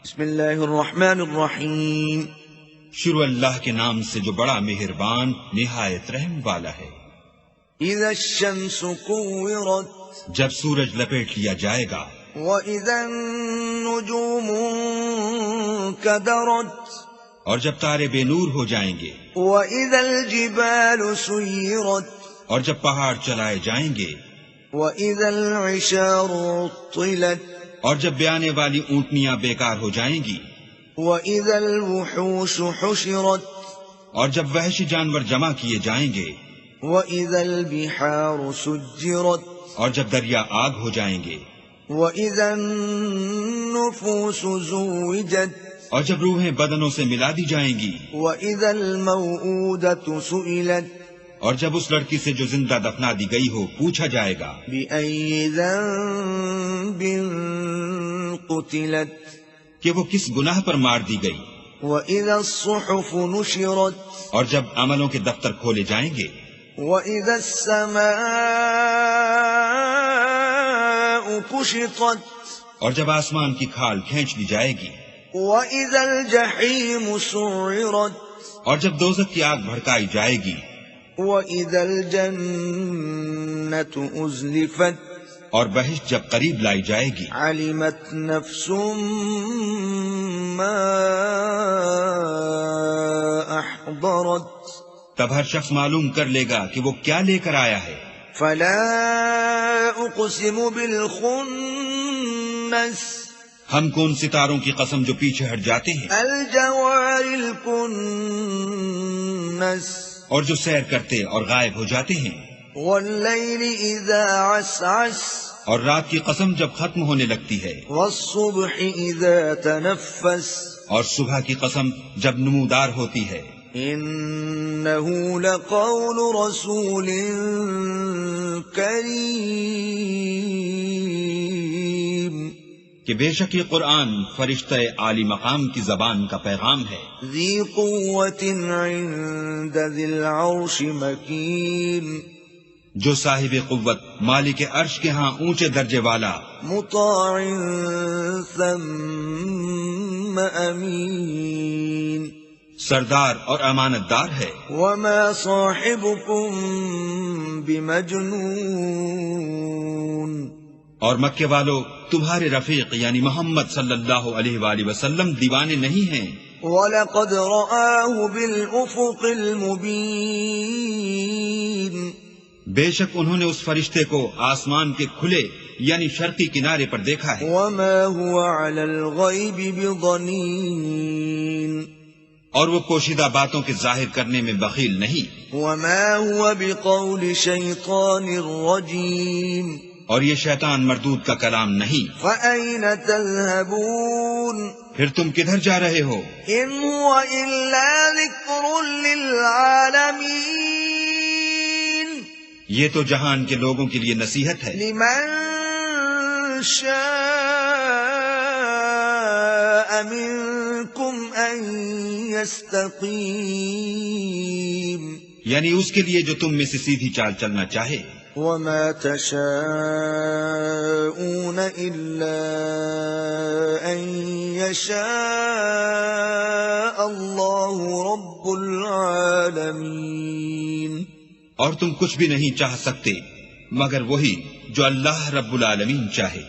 بسم اللہ الرحمن الرحیم. شروع اللہ کے نام سے جو بڑا مہربان نہایت رحم والا ہے. اذا الشمس كورت جب سورج لپیٹ لیا جائے گا. واذا النجوم انكدرت اور جب تارے بے نور ہو جائیں گے. واذا الجبال سيرت اور جب پہاڑ چلائے جائیں گے. واذا العشار عطلت اور جب بیانے والی اونٹنیاں بیکار ہو جائیں گی. واذا الوحوش حشرت اور جب وحشی جانور جمع کیے جائیں گے. واذا البحار سجرت اور جب دریا آگ ہو جائیں گے. واذا النفوس زوجت اور جب روحیں بدنوں سے ملا دی جائیں گی. واذا الموءودة سئلت اور جب اس لڑکی سے جو زندہ دفنا دی گئی ہو پوچھا جائے گا. بأي ذنب قتلت کہ وہ کس گناہ پر مار دی گئی. وَإِذَا الصُّحُفُ نُشِرَتْ اور جب عملوں کے دفتر کھولے جائیں گے. وَإِذَا السَّمَاءُ كُشِطَتْ اور جب آسمان کی کھال کھینچ لی جائے گی. وَإِذَا الْجَحِيمُ سُعِّرَتْ اور جب دوزخ کی آگ بھڑکائی جائے گی. وَإِذَا الْجَنَّةُ أُزْلِفَتْ اور بہشت جب قریب لائی جائے گی. عَلِمَتْ نَفْسٌ مَا أَحْضَرَتْ تب ہر شخص معلوم کر لے گا کہ وہ کیا لے کر آیا ہے. فَلَا أُقْسِمُ بِالْخُنَّسِ ہم کو ان ستاروں کی قسم جو پیچھے ہٹ جاتے ہیں. الْجَوَارِ الْكُنَّسِ اور جو سیر کرتے اور غائب ہو جاتے ہیں. وَاللَّيْلِ إِذَا عَسْعَسَ اور رات کی قسم جب ختم ہونے لگتی ہے. وَالصُّبْحِ إِذَا تَنَفَّسَ اور صبح کی قسم جب نمودار ہوتی ہے. إِنَّهُ لَقَوْلُ رَسُولٍ كَرِيمٍ کہ بے شک یہ قرآن فرشتہ عالی مقام کی زبان کا پیغام ہے. ذی قوت عند ذی العرش مکین جو صاحب قوت مالک عرش کے ہاں اونچے درجے والا. مطاع ثم امین سردار اور امانت دار ہے. وما صاحبکم بمجنون اور مکے والو تمہارے رفیق یعنی محمد صلی اللہ علیہ وآلہ وسلم دیوانے نہیں ہیں. وَلَقَدْ رَآهُ بِالْأُفُقِ الْمُبِينِ بے شک انہوں نے اس فرشتے کو آسمان کے کھلے یعنی شرقی کنارے پر دیکھا ہے. وَمَا هُوَ عَلَى الْغَيْبِ بِضَنِينٍ اور وہ پوشیدہ باتوں کے ظاہر کرنے میں بخیل نہیں. وَمَا هُوَ بِقَوْلِ شَيْطَانٍ رَجِيمٍ اور یہ شیطان مردود کا کلام نہیں. فَأَيْنَ تَذْهَبُونَ پھر تم کدھر جا رہے ہو؟ إِنْ هُوَ إِلَّا ذِكْرٌ لِلْعَالَمِينَ یہ تو جہان کے لوگوں کے لیے نصیحت ہے. لِمَنْ شَاءَ مِنْكُمْ أَنْ يَسْتَقِيمَ یعنی اس کے لیے جو تم میں سے سیدھی چال چلنا چاہے. وَمَا تَشَاءُونَ إِلَّا أَن يَشَاءَ اللَّهُ رَبُّ الْعَالَمِينَ اور تم کچھ بھی نہیں چاہ سکتے مگر وہی جو اللہ رب العالمین چاہے.